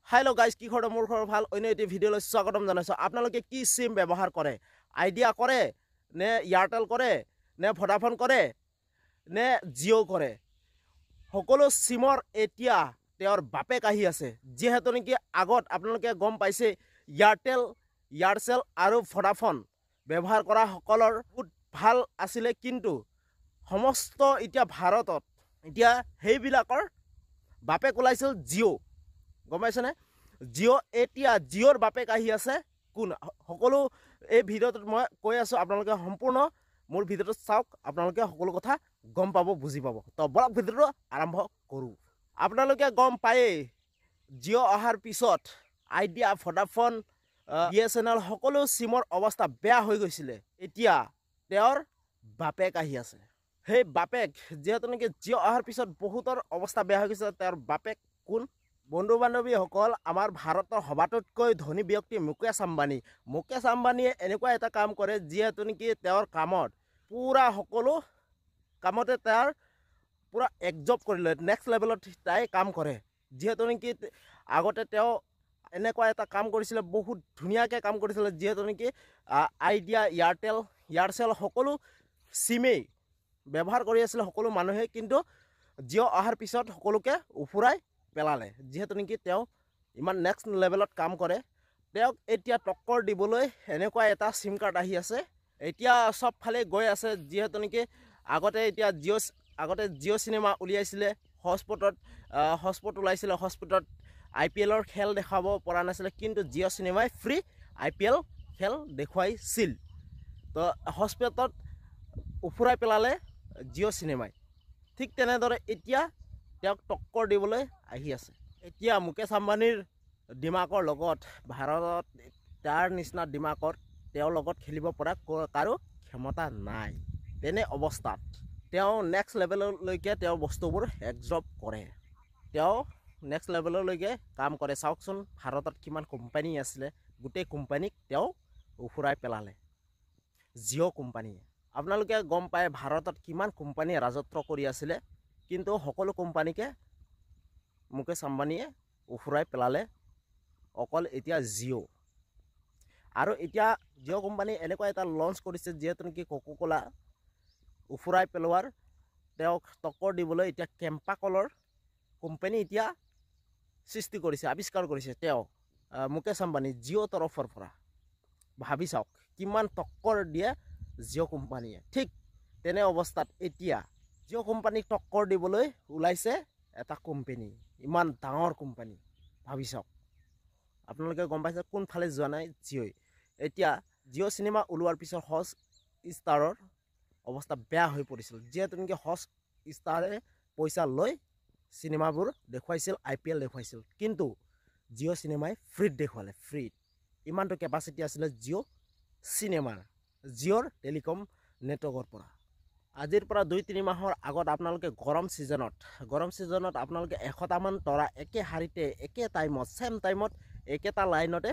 Hello guys কি খবৰ মোৰ খবৰ ভাল অন্য এটি ভিডিঅলৈ স্বাগতম জনাইছো আপোনালোকে কি সিম ব্যৱহাৰ কৰে আইডিয়া কৰে নে এয়াৰটেল কৰে নে ভোডাফোন কৰে নে জিও কৰে সকলো সিমৰ এতিয়া তেওঁৰ বাপেক আহি আছে যেহেতু নেকি আগত আপোনালোকে গম পাইছে এয়াৰটেল এয়াৰসেল আৰু ভোডাফোন ব্যৱহাৰ কৰা সকলৰ বহুত ভাল আছিল কিন্তু সমস্ত এতিয়া ভাৰতত এতিয়া হেইবিলাকৰ বাপেক ওলাইছিল জিও গম পাইছেনে জিও এতিয়া জিওৰ বাপেক আহি আছে কোন সকলো এই ভিডিঅ'টোত মই কৈ আছো আপোনালোকে সম্পূৰ্ণ মোৰ ভিডিঅ'টো চাওক আপোনালোকে সকলো কথা গম পাব বুজি পাব তো বলক ভিডিঅ'টো আৰম্ভ কৰো আপোনালোকে গম পায় জিও অহাৰ পিছত আইডিয়া ভোডাফোন বিএসএনএল সকলো সিমৰ অৱস্থা বেয়া হৈ গৈছিল এতিয়া তেওঁৰ বাপেক আহি আছে সেই বাপেক যেহেতু নেকি জিও অহাৰ পিছত বহুতৰ অৱস্থা বেয়া হৈ গৈছে তেওঁৰ বাপেক কোন বন্ধু বান্ধৱীসকল আমাৰ ভাৰতৰ সবাতোতকৈ ধনী ব্যক্তি মুকেশ আম্বানীয়ে এনেকুৱা এটা কাম কৰে যিহেতু নেকি তেওঁৰ কামত পুৰা সকলো কামতে তেওঁৰ পুৰা একজব কৰি লয় নেক্সট লেভেলত তাই কাম কৰে যেহেতু নেকি আগতে তেওঁ এনেকুৱা এটা কাম কৰিছিল বহুত ধুনীয়াকৈ কাম কৰিছিল যেহেতু নেকি আইডিয়া এয়াৰটেল সকলো সিমেই ব্যৱহাৰ কৰি আছিল সকলো মানুহে কিন্তু জিও অহাৰ পিছত সকলোকে উফুৰাই পেলালে যেহেতু নেকি তেওঁ ইমান নেক্সট লেভেলত কাম কৰে তেওঁক এতিয়া টক্কৰ দিবলৈ এনেকুৱা এটা সিম কাৰ্ড আহি আছে এতিয়া সব ফালে গৈ আছে যেহেতু নেকি আগতে জিও সিনেমা উলিয়াইছিলে হটস্পট ওলাইছিলে হটস্পটত IPLৰ খেল দেখাব পৰা নাছিল কিন্তু জিও সিনেমাই ফ্ৰী IPL খেল দেখুৱাইছিল তো হটস্পটত উফুৰাই পেলালে জিও সিনেমাই ঠিক তেনেদৰে এতিয়া তেওঁক টক্কৰ দিবলৈ আহি আছে এতিয়া মুকেশ আম্বানীৰ দিমাকৰ লগত ভাৰতত তাৰ নিচিনা দিমাকৰ তেওঁৰ লগত খেলিব পৰা কাৰো ক্ষমতা নাই তেনে অৱস্থাত তেওঁ নেক্সট লেভেললৈকে তেওঁ বস্তুবোৰ একজব কৰে তেওঁ নেক্সট লেভেললৈকে কাম কৰে চাওকচোন ভাৰতত কিমান কোম্পানী আছিলে গোটেই কোম্পানীক তেওঁ উফুৰাই পেলালে জিও কোম্পানীয়ে আপোনালোকে গম পায় ভাৰতত কিমান কোম্পানীয়ে ৰাজত্ব কৰি আছিলে কিন্তু সকলো কোম্পানীকে মুকেশ আম্বানীয়ে উফুৰাই পেলালে অকল এতিয়া জিও আৰু এতিয়া জিও কোম্পানী এনেকুৱা এটা লঞ্চ কৰিছে যেহেতু নেকি কোকোকোলা উফুৰাই পেলোৱাৰ তেওঁক টক্কৰ দিবলৈ এতিয়া কেম্পাকলৰ কোম্পানী এতিয়া সৃষ্টি কৰিছে আৱিষ্কাৰ কৰিছে তেওঁ মুকেশ আম্বানী জিও তৰফৰ পৰা ভাবি চাওক কিমান টক্কৰ দিয়ে জিও কোম্পানীয়ে ঠিক তেনে অৱস্থাত এতিয়া জিও কোম্পানীক টক্কৰ দিবলৈ ওলাইছে এটা কোম্পানী ইমান ডাঙৰ কোম্পানী ভাবি চাওক আপোনালোকে গম পাইছে কোনফালে যোৱা নাই জিঅ'ই এতিয়া জিও সিনেমা ওলোৱাৰ পিছত হট ষ্টাৰৰ অৱস্থা বেয়া হৈ পৰিছিল যেহেতু নেকি হট ষ্টাৰে পইচা লৈ সিনেমাবোৰ দেখুৱাইছিল IPL দেখুৱাইছিল কিন্তু জিও সিনেমাই ফ্ৰীত দেখুৱালে ফ্ৰীত ইমানটো কেপাচিটি আছিলে জিও সিনেমাৰ জিঅ'ৰ টেলিকম নেটৱৰ্কৰ পৰা আজিৰ পৰা 2-3 মাহৰ আগত আপোনালোকে গৰম সিজনত আপোনালোকে 100টামান তৰা একে হাৰিতে একে টাইমত সেম টাইমত একেটা লাইনতে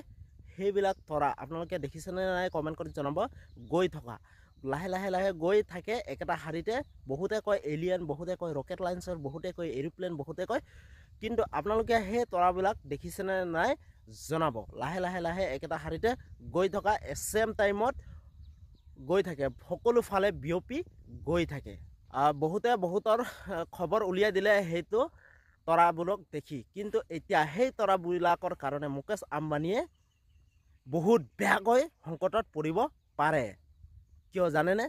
সেইবিলাক তৰা আপোনালোকে দেখিছেনে নাই কমেণ্ট কৰি জনাব গৈ থকা লাহে গৈ থাকে একেটা হাৰিতে বহুতে কয় এলিয়েন বহুতে কয় ৰকেট লাইন্সৰ বহুতে কয় এৰোপ্লেন বহুতে কয় কিন্তু আপোনালোকে সেই তৰাবিলাক দেখিছেনে নাই জনাব লাহে একেটা হাৰিতে গৈ থকা সেম টাইমত গৈ থাকে সকলো ফালে বিয়পি গৈ থাকে বহুতৰ খবৰ উলিয়াই দিলে সেইটো তৰাবোৰক দেখি কিন্তু এতিয়া সেই তৰাবিলাকৰ কাৰণে মুকেশ আম্বানীয়ে বহুত বেয়াকৈ সংকটত পৰিব পাৰে কিয় জানেনে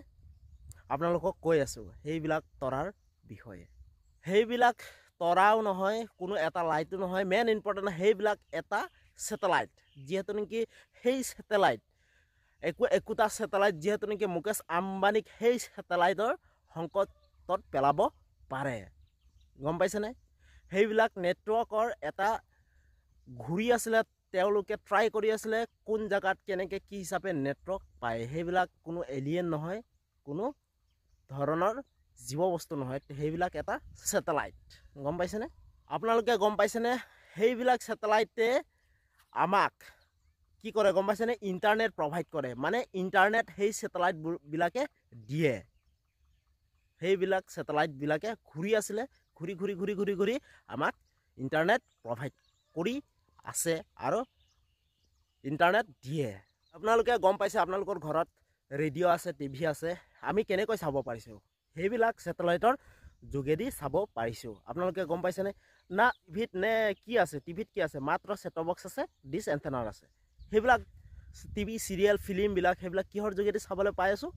আপোনালোকক কৈ আছো সেইবিলাক তৰাৰ বিষয়ে সেইবিলাক তৰাও নহয় কোনো এটা লাইটো নহয় মেইন ইম্পৰ্টেণ্ট সেইবিলাক এটা স্যাটেলাইট যেহেতু নেকি সেই স্যাটেলাইট একোটা স্যাটেলাইট যেহেতু নেকি মুকেশ আম্বানীক সেই স্যাটেলাইটৰ সংকটত পেলাব পাৰে গম পাইছেনে সেইবিলাক নেটৱৰ্কৰ এটা ঘূৰি আছিলে তেওঁলোকে ট্ৰাই কৰি আছিলে কোন জায়গাত কেনেকৈ কি হিচাপে নেটৱৰ্ক পায় সেইবিলাক কোনো এলিয়েন নহয় কোনো ধৰণৰ জীৱ বস্তু নহয় সেইবিলাক এটা স্যাটেলাইট গম পাইছেনে আপোনালোকে গম পাইছেনে সেইবিলাক স্যাটেলাইটে আমাক কি কৰে গম পাইছেনে ইণ্টাৰনেট প্ৰভাইড কৰে মানে ইণ্টাৰনেট সেই স্যাটেলাইটবিলাকে দিয়ে সেইবিলাক স্যাটেলাইটবিলাকে ঘূৰি আছিলে ঘূৰি আমাক ইণ্টাৰনেট প্ৰভাইড কৰি আছে আৰু ইণ্টাৰনেট দিয়ে। আপোনালোকে গম পাইছে আপোনালোকৰ ঘৰত ৰেডিঅ' আছে, টিভি আছে, আমি কেনেকৈ চাব পাৰিছোঁ সেইবিলাক ছেটেলাইটৰ যোগেদি চাব পাৰিছোঁ। আপোনালোকে গম পাইছেনে? না টিভিত নে কি আছে, টিভিত কি আছে, মাত্ৰ ছেট বক্স আছে, ডিছ এণ্টেনাৰ আছে। সেইবিলাক টিভি চিৰিয়েল ফিল্মবিলাক সেইবিলাক কিহৰ যোগেদি চাবলৈ পাই আছোঁ?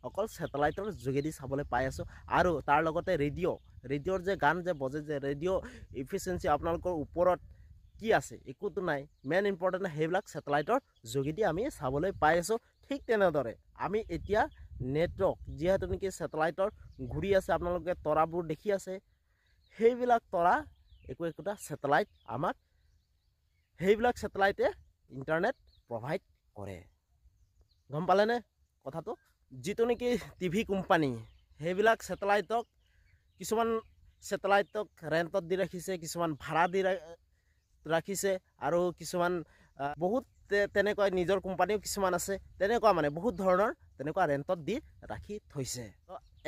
অকল ছেটেলাইটৰ যোগেদি চাবলৈ পাই আছোঁ। আৰু তাৰ লগতে ৰেডিঅ'ৰ যে গান যে বজে যে ৰেডিঅ' ইফিচিয়েঞ্চি আপোনালোকৰ ওপৰত কি আছে? একোতো নাই। মেইন ইম্পৰ্টেণ্ট সেইবিলাক ছেটেলাইটৰ যোগেদি আমি চাবলৈ পাই আছোঁ। ঠিক তেনেদৰে আমি এতিয়া নেটৱৰ্ক যিহেতু নেকি ছেটেলাইটৰ ঘূৰি আছে, আপোনালোকে তৰাবোৰ দেখি আছে, সেইবিলাক তৰা একোটা ছেটেলাইট আমাক সেইবিলাক ছেটেলাইটে ইণ্টাৰনেট প্ৰভাইড কৰে। গম পালেনে কথাটো? যিটো নেকি টিভি কোম্পানী সেইবিলাক ছেটেলাইটক কিছুমান ছেটেলাইটক ৰেণ্টত দি ৰাখিছে, কিছুমান ভাড়া দি ৰাখিছে, আৰু কিছুমান বহুত তেনেকুৱা নিজৰ কোম্পানীও কিছুমান আছে, তেনেকুৱা মানে বহুত ধৰণৰ তেনেকুৱা ৰেণ্টত দি ৰাখি থৈছে।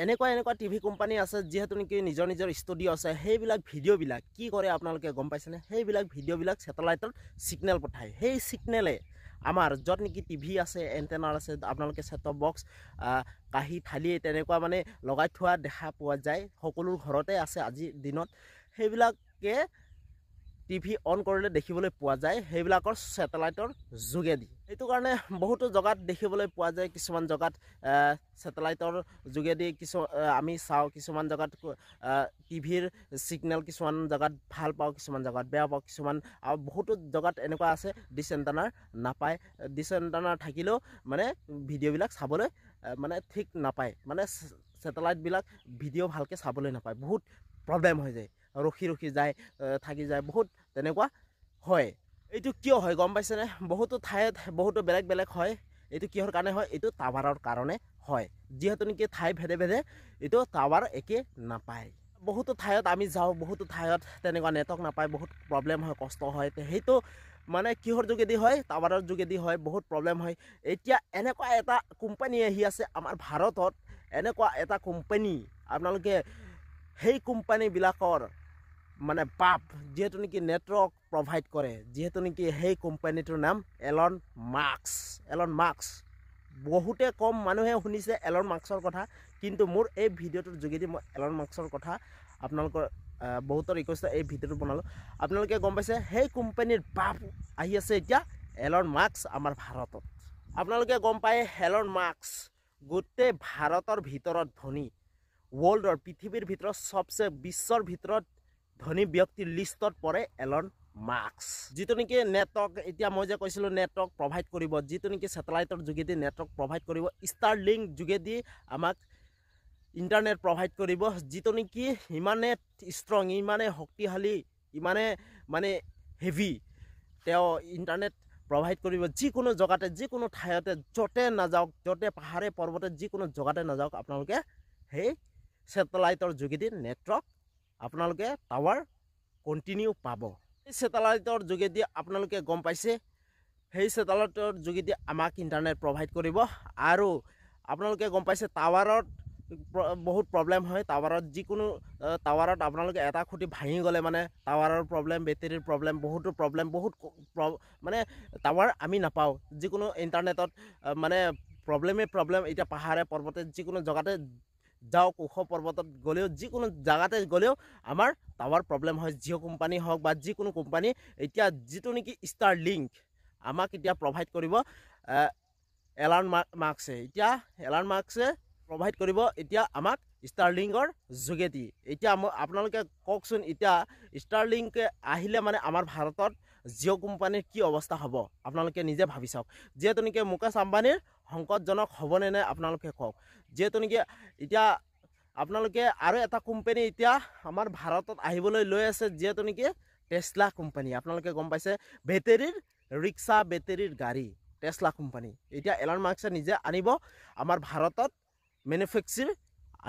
এনেকুৱা টিভি কোম্পানী আছে যিহেতু নেকি নিজৰ ষ্টুডিঅ' আছে। সেইবিলাক ভিডিঅ'বিলাক কি কৰে আপোনালোকে গম পাইছেনে? সেইবিলাক ভিডিঅ'বিলাক ছেটেলাইটত ছিগনেল পঠায়। সেই ছিগনেলে আমাৰ য'ত নেকি টিভি আছে, এণ্টেনাৰ আছে, আপোনালোকে ছেট টপ বক্স কাঁহী থালি তেনেকুৱা মানে লগাই থোৱা দেখা পোৱা যায়, সকলো ঘৰতে আছে আজিৰ দিনত। সেইবিলাকে টিভি অন কৰিলে দেখিবলৈ পোৱা যায় সেইবিলাকৰ ছেটেলাইটৰ যোগেদি। সেইটো কাৰণে বহুতো জেগাত দেখিবলৈ পোৱা যায়, কিছুমান জেগাত ছেটেলাইটৰ যোগেদি আমি চাওঁ, কিছুমান জেগাত টিভিৰ ছিগনেল কিছুমান জেগাত ভাল পাওঁ, কিছুমান জেগাত বেয়া পাওঁ, কিছুমান আৰু বহুতো জেগাত এনেকুৱা আছে ডিছ এণ্টেনাৰ নাপায়। ডিছ এণ্টেনাৰ থাকিলেও মানে ভিডিঅ'বিলাক চাবলৈ মানে ঠিক নাপায়, মানে ছেটেলাইটবিলাক ভিডিঅ' ভালকৈ চাবলৈ নাপায়, বহুত প্ৰব্লেম হৈ যায়, ৰখি যায়, থাকি যায়, বহুত তেনেকুৱা হয়। এইটো কিয় হয় গম পাইছেনে? বহুতো ঠাইত বহুতো বেলেগ হয়। এইটো কিহৰ কাৰণে হয়? এইটো টাৱাৰৰ কাৰণে হয়। যিহেতু নেকি ঠাই ভেদে এইটো টাৱাৰ একে নাপায়। বহুতো ঠাইত আমি যাওঁ, বহুতো ঠাইত তেনেকুৱা নেটৱৰ্ক নাপায়, বহুত প্ৰব্লেম হয়, কষ্ট হয়। সেইটো মানে কিহৰ যোগেদি হয়? টাৱাৰৰ যোগেদি হয়, বহুত প্ৰব্লেম হয়। এতিয়া এনেকুৱা এটা কোম্পানী আহি আছে আমাৰ ভাৰতত, এনেকুৱা এটা কোম্পানী আপোনালোকে সেই কোম্পানীবিলাকৰ মানে বাপ যিহেতু নেকি নেটৱৰ্ক প্ৰভাইড কৰে, যিহেতু নেকি সেই কোম্পানীটোৰ নাম এলন মাস্ক। বহুতে কম মানুহে শুনিছে এলন মাস্কৰ কথা, কিন্তু মোৰ এই ভিডিঅ'টোৰ যোগেদি মই এলন মাস্কৰ কথা আপোনালোকৰ বহুতৰ ৰিকুৱেষ্ট এই ভিডিঅ'টো বনালোঁ। আপোনালোকে গম পাইছে সেই কোম্পানীৰ বাপ আহি আছে এতিয়া এলন মাস্ক আমাৰ ভাৰতত। আপোনালোকে গম পায় এলন মাস্ক গোটেই ভাৰতৰ ভিতৰত ধনী, ৱৰ্ল্ডৰ পৃথিৱীৰ ভিতৰত চবচে বিশ্বৰ ভিতৰত ধনী ব্যক্তিৰ লিষ্টত পৰে এলন মাস্ক। যিটো নেকি নেটৱৰ্ক, এতিয়া মই যে কৈছিলোঁ নেটৱৰ্ক প্ৰভাইড কৰিব, যিটো নেকি ছেটেলাইটৰ যোগেদি নেটৱৰ্ক প্ৰভাইড কৰিব, ষ্টাৰলিংক যোগেদি আমাক ইণ্টাৰনেট প্ৰভাইড কৰিব, যিটো নেকি ইমানে ষ্ট্ৰং, ইমানে শক্তিশালী, ইমানে মানে হেভি, তেওঁ ইণ্টাৰনেট প্ৰভাইড কৰিব যিকোনো জেগাতে, যিকোনো ঠাইতে, য'তে নাযাওক, য'তে পাহাৰে পৰ্বতে যিকোনো জেগাতে নাযাওক, আপোনালোকে সেই ছেটেলাইটৰ যোগেদি নেটৱৰ্ক আপোনালোকে টাৱাৰ কণ্টিনিউ পাব। এই ছেটেলাইটৰ যোগেদি আপোনালোকে গম পাইছে সেই ছেটেলাইটৰ যোগেদি আমাক ইণ্টাৰনেট প্ৰভাইড কৰিব। আৰু আপোনালোকে গম পাইছে টাৱাৰত বহুত প্ৰব্লেম হয়। টাৱাৰত আপোনালোকে এটা খুঁটি ভাঙি গ'লে মানে টাৱাৰৰ প্ৰব্লেম, বেটেৰীৰ প্ৰব্লেম, বহুতো প্ৰব্লেম, মানে টাৱাৰ আমি নাপাওঁ। যিকোনো ইণ্টাৰনেটত মানে প্ৰব্লেম। এতিয়া পাহাৰে পৰ্বতে যিকোনো জেগাতে যাওক, ওখ পৰ্বতত গ'লেও, যিকোনো জেগাতে গ'লেও আমাৰ টাৱাৰ প্ৰব্লেম হয়। জিঅ' কোম্পানী হওক বা যিকোনো কোম্পানী, এতিয়া যিটো নেকি ষ্টাৰলিংক আমাক এতিয়া প্ৰভাইড কৰিব এলন মাস্কে। এতিয়া এলন মাস্কে প্ৰভাইড কৰিব এতিয়া আমাক ষ্টাৰলিংকৰ যোগেদি। এতিয়া আপোনালোকে কওকচোন, এতিয়া ষ্টাৰলিংকে আহিলে মানে আমাৰ ভাৰতত জিঅ' কোম্পানীৰ কি অৱস্থা হ'ব আপোনালোকে নিজে ভাবি চাওক। যিহেতু নেকি মুকেশ আম্বানীৰ সংকটজনক হ'বনে নাই আপোনালোকে কওক। যিহেতু নেকি এতিয়া আপোনালোকে আৰু এটা কোম্পানী এতিয়া আমাৰ ভাৰতত আহিবলৈ লৈ আছে, যিহেতু নেকি টেছলা কোম্পানী। আপোনালোকে গম পাইছে বেটেৰীৰ ৰিক্সা, বেটেৰীৰ গাড়ী, টেছলা কোম্পানী এতিয়া এলন মাস্কে নিজে আনিব আমাৰ ভাৰতত, মেনুফেকচাৰ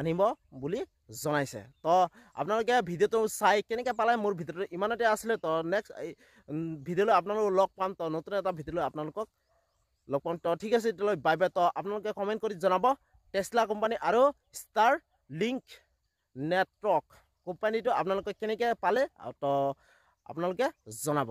আনিব বুলি জনাইছে। তো আপোনালোকে ভিডিঅ'টো চাই কেনেকৈ পালে? মোৰ ভিডিঅ'টো ইমানতে আছিলে। তো নেক্সট ভিডিঅ'লৈ আপোনালোকক লগ পাম। তো নতুন এটা ভিডিঅ'লৈ আপোনালোকক লগ পাম। তো ঠিক আছে, এতিয়ালৈ বাই বাই। তো আপোনালোকে কমেণ্ট কৰি জনাব টেছলা কোম্পানী আৰু ষ্টাৰলিংক নেটৱৰ্ক কোম্পানীটো আপোনালোকে কেনেকৈ পালে, তো আপোনালোকে জনাব।